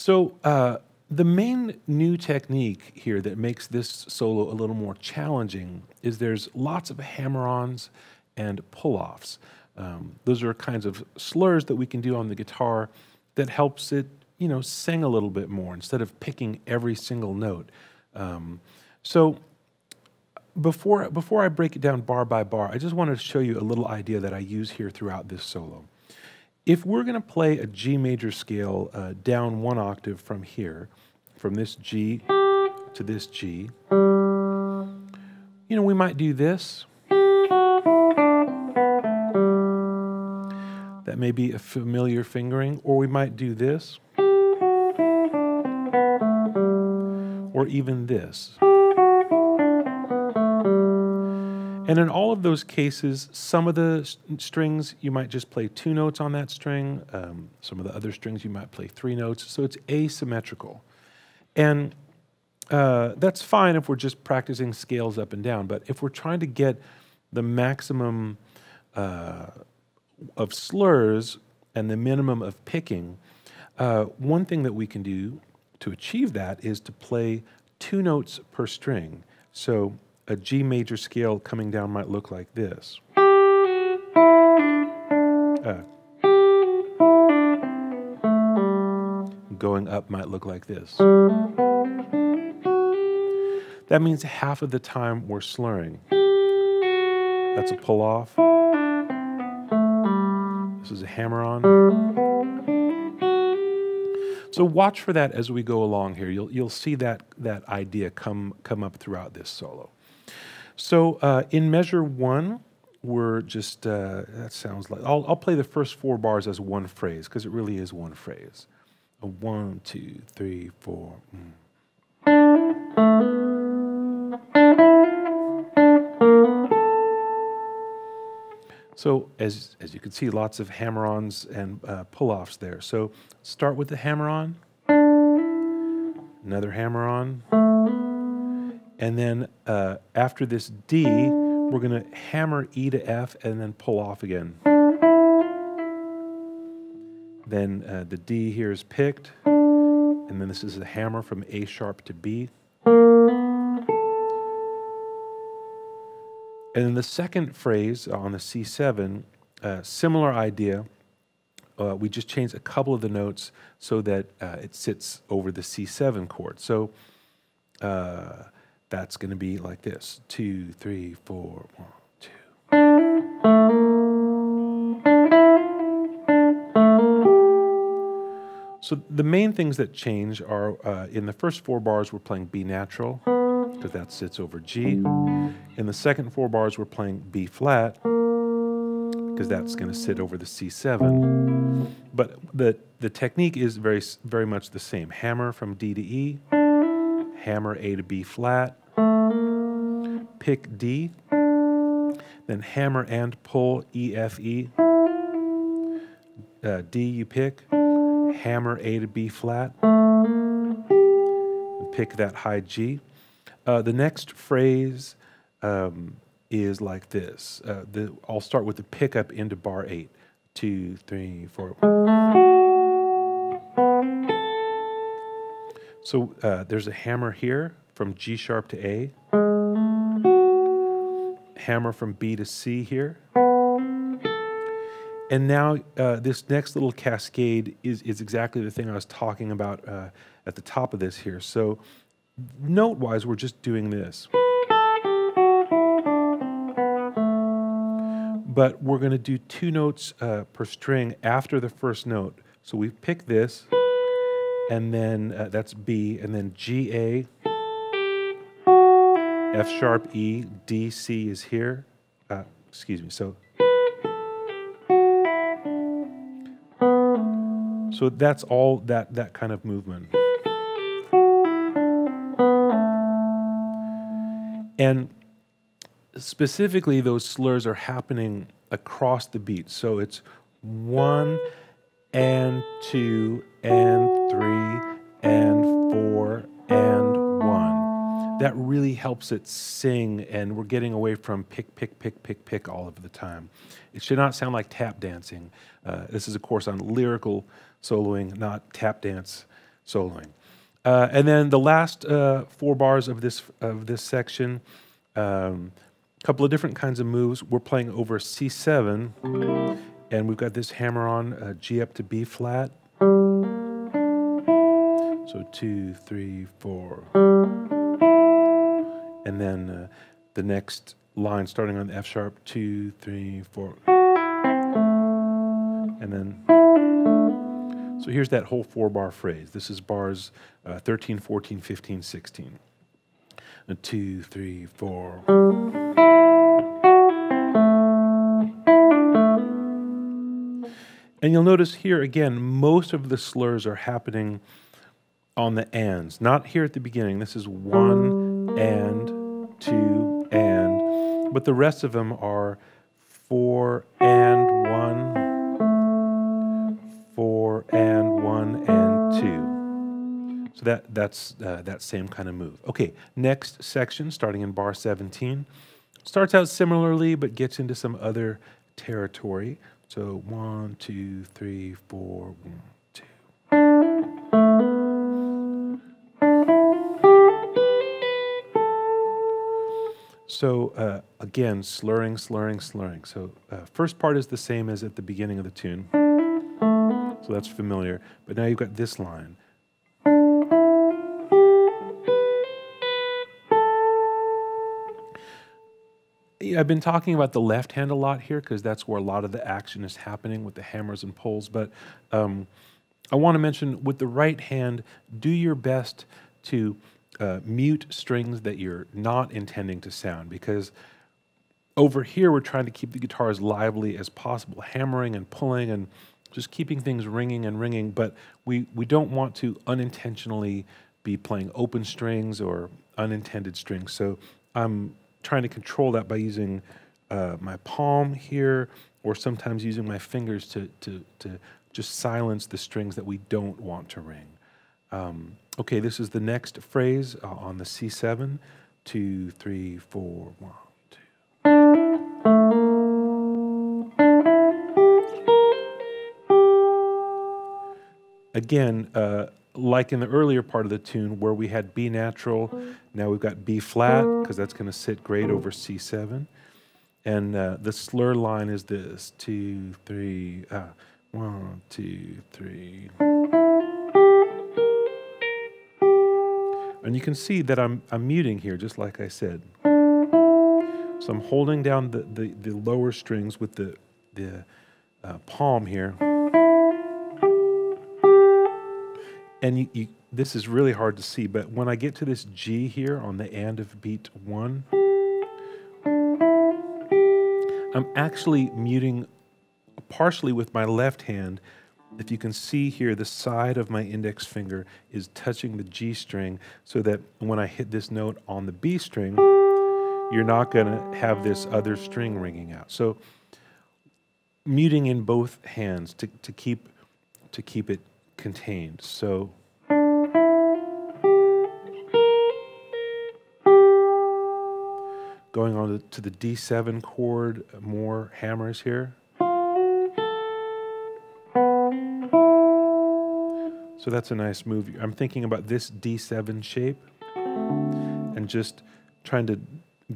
So the main new technique here that makes this solo a little more challenging is there's lots of hammer-ons and pull-offs. Those are kinds of slurs that we can do on the guitar that helps it, sing a little bit more instead of picking every single note. So before I break it down bar by bar, I just wanted to show you a little idea that I use here throughout this solo. If we're going to play a G major scale down one octave from here, from this G to this G, we might do this. That may be a familiar fingering, or we might do this, or even this. And in all of those cases, some of the strings, you might just play 2 notes on that string. Some of the other strings, you might play 3 notes. So it's asymmetrical. And that's fine if we're just practicing scales up and down. But if we're trying to get the maximum of slurs and the minimum of picking, one thing that we can do to achieve that is to play 2 notes per string. So a G major scale coming down might look like this. Going up might look like this. That means half of the time we're slurring. That's a pull off. This is a hammer on. So watch for that as we go along here. You'll see that idea come up throughout this solo. So in measure 1, we're just, that sounds like, I'll play the first 4 bars as one phrase, because it really is one phrase. A 1, 2, 3, 4. So as you can see, lots of hammer-ons and pull-offs there. So start with the hammer-on, another hammer-on, and then after this D, we're going to hammer E to F and then pull off again. Then the D here is picked, and then this is a hammer from A sharp to B. And then the second phrase on the C7, similar idea. We just changed a couple of the notes so that it sits over the C7 chord. So that's going to be like this: 2, 3, 4, 1, 2. So the main things that change are in the first 4 bars we're playing B natural, because that sits over G. In the second 4 bars we're playing B flat, because that's going to sit over the C7. But the technique is very much the same. Hammer from D to E, hammer A to B flat, pick D, then hammer and pull E, F, E. D you pick, hammer A to B flat, and pick that high G. The next phrase is like this. I'll start with the pickup into bar 8. 2, 3, 4. So there's a hammer here from G sharp to A. Hammer from B to C here. And now this next little cascade is exactly the thing I was talking about at the top of this here. So note-wise, we're just doing this. But we're going to do 2 notes per string after the first note. So we pick this, and then that's B, and then G, A, F sharp, E, D, C is here. Excuse me, so that's all that kind of movement. And specifically, those slurs are happening across the beat. So it's 1 and 2 and 3 and 4 and 1. That really helps it sing, and we're getting away from pick, pick, pick, pick, pick all of the time. It should not sound like tap dancing. This is a course on lyrical soloing, not tap dance soloing. And then the last 4 bars of this section, a couple of different kinds of moves. We're playing over C7, and we've got this hammer on G up to B flat. So 2, 3, 4, and then the next line starting on the F sharp, 2, 3, 4, and then. So here's that whole 4-bar phrase. This is bars 13, 14, 15, 16. 2, 3, 4. And you'll notice here again, most of the slurs are happening on the ands, not here at the beginning. This is 1 and 2 and, but the rest of them are 4 and 1, 4 and 1 and 2. So that's that same kind of move. Okay, next section, starting in bar 17, starts out similarly but gets into some other territory. So 1, 2, 3, 4, 1, 2. So again, slurring, slurring, slurring. So first part is the same as at the beginning of the tune. So that's familiar. But now you've got this line. I've been talking about the left hand a lot here because that's where a lot of the action is happening with the hammers and pulls. But I want to mention with the right hand, do your best to mute strings that you're not intending to sound, because over here we're trying to keep the guitar as lively as possible, hammering and pulling and just keeping things ringing and ringing, but we don't want to unintentionally be playing open strings or unintended strings. So I'm trying to control that by using my palm here, or sometimes using my fingers to just silence the strings that we don't want to ring. Okay, this is the next phrase on the C7. 2, 3, 4, 1, 2. Again, like in the earlier part of the tune where we had B natural, now we've got B flat, because that's going to sit great over C7. And the slur line is this, 2, 3, 1, 2, 3. And you can see that I'm muting here, just like I said. So I'm holding down the lower strings with the palm here. And this is really hard to see, but when I get to this G here on the and of beat 1, I'm actually muting partially with my left hand. If you can see here, the side of my index finger is touching the G string, so that when I hit this note on the B string, you're not going to have this other string ringing out. So muting in both hands to keep it contained. So going on to the D7 chord, more hammers here. So that's a nice move. I'm thinking about this D7 shape and just trying to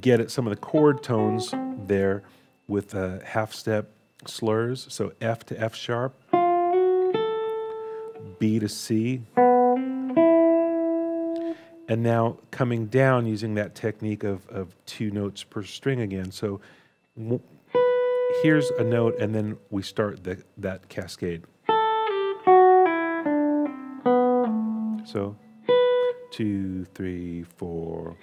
get at some of the chord tones there with half-step slurs. So F to F sharp, B to C, and now coming down using that technique of 2 notes per string again. So here's a note, and then we start that cascade. So 2, 3, 4.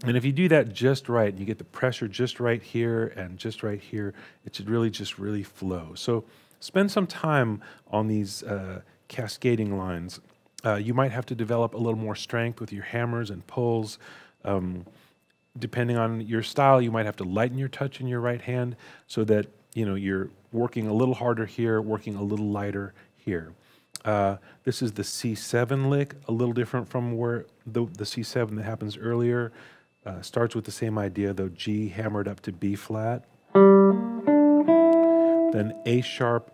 And if you do that just right, and you get the pressure just right here and just right here, it should really just really flow. So spend some time on these cascading lines. You might have to develop a little more strength with your hammers and pulls. Depending on your style, you might have to lighten your touch in your right hand so that you're working a little harder here, working a little lighter here. This is the C7 lick, a little different from where the C7 that happens earlier. Starts with the same idea, though, G hammered up to B flat. Then A sharp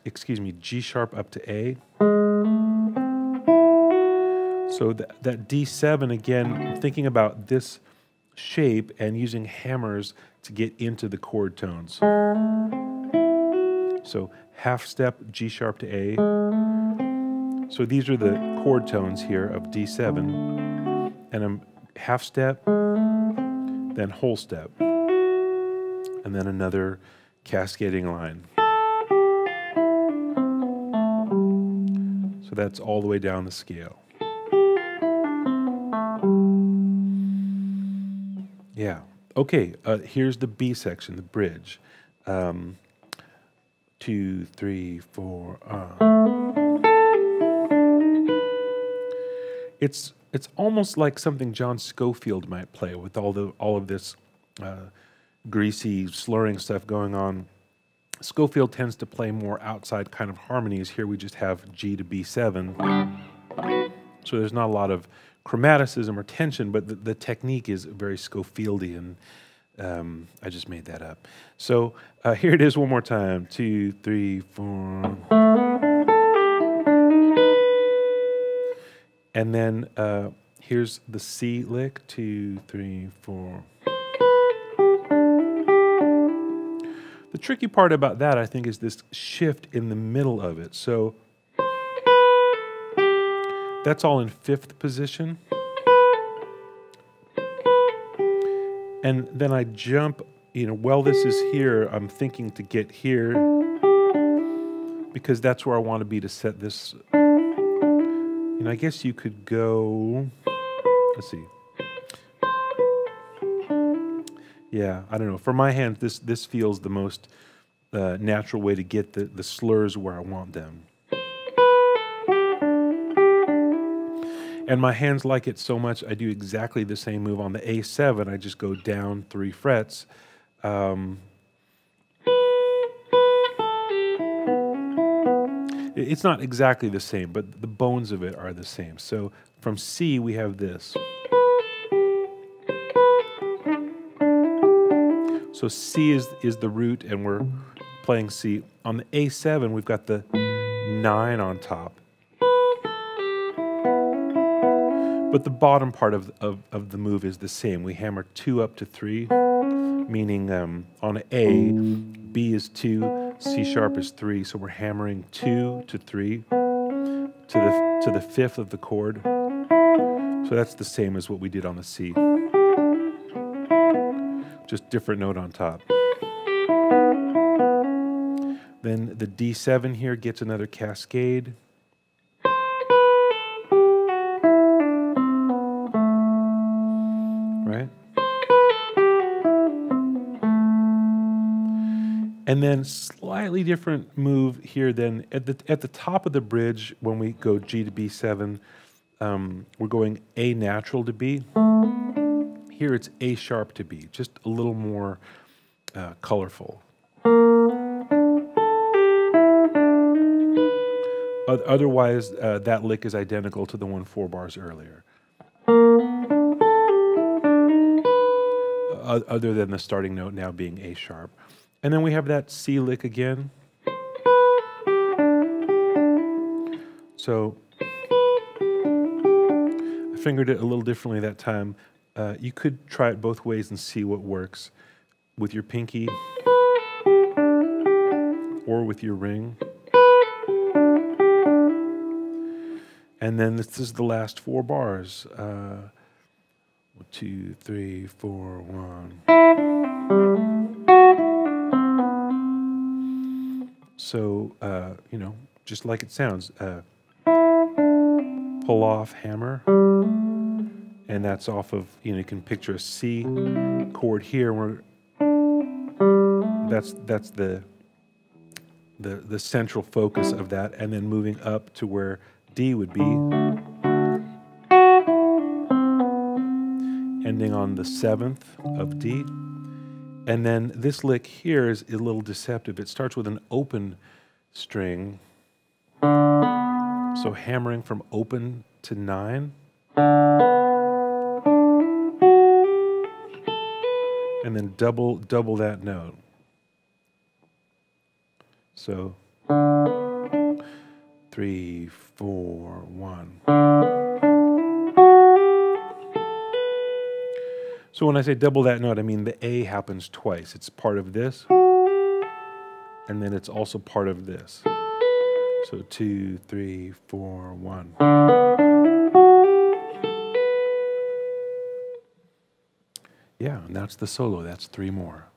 excuse me, G sharp up to A. So that D7, again, thinking about this shape and using hammers to get into the chord tones. So half step, G sharp to A. So these are the chord tones here of D7. And I'm half step, then whole step. And then another cascading line. So that's all the way down the scale. Yeah. Okay, here's the B section, the bridge. 2, 3, 4. It's almost like something John Scofield might play with all of this greasy slurring stuff going on. Scofield tends to play more outside kind of harmonies. Here we just have G to B7. So there's not a lot of chromaticism or tension, but the technique is very Scofieldian. I just made that up. So here it is one more time. 2, 3, 4. And then here's the C lick. 2, 3, 4. The tricky part about that, I think, is this shift in the middle of it. So that's all in 5th position. And then I jump, while this is here, I'm thinking to get here because that's where I want to be to set this. I guess you could go, let's see. Yeah, I don't know. For my hand, this feels the most natural way to get the slurs where I want them. And my hands like it so much, I do exactly the same move on the A7. I just go down 3 frets. It's not exactly the same, but the bones of it are the same. So from C, we have this. So C is the root, and we're playing C. On the A7, we've got the 9 on top. But the bottom part of the move is the same. We hammer 2 up to 3, meaning on A, B is 2, C sharp is 3, so we're hammering 2 to 3 to the 5th of the chord. So that's the same as what we did on the C. Just different note on top. Then the D7 here gets another cascade. Right? And then slightly different move here then at the top of the bridge when we go G to B7, we're going A natural to B. Here it's A sharp to B, just a little more colorful. Otherwise, that lick is identical to the one 4 bars earlier. Other than the starting note now being A sharp. And then we have that C lick again. So I fingered it a little differently that time. You could try it both ways and see what works with your pinky or with your ring. And then this is the last 4 bars. 2, 3, 4, 1. So, just like it sounds, pull off hammer, and that's off of, you can picture a C chord here, where that's the central focus of that, and then moving up to where D would be, ending on the 7th of D. And then this lick here is a little deceptive. It starts with an open string. So hammering from open to 9. And then double that note. So 3, 4, 1. So when I say double that note, I mean the A happens twice. It's part of this, and then it's also part of this. So 2, 3, 4, 1. Yeah, and that's the solo. That's 3 more.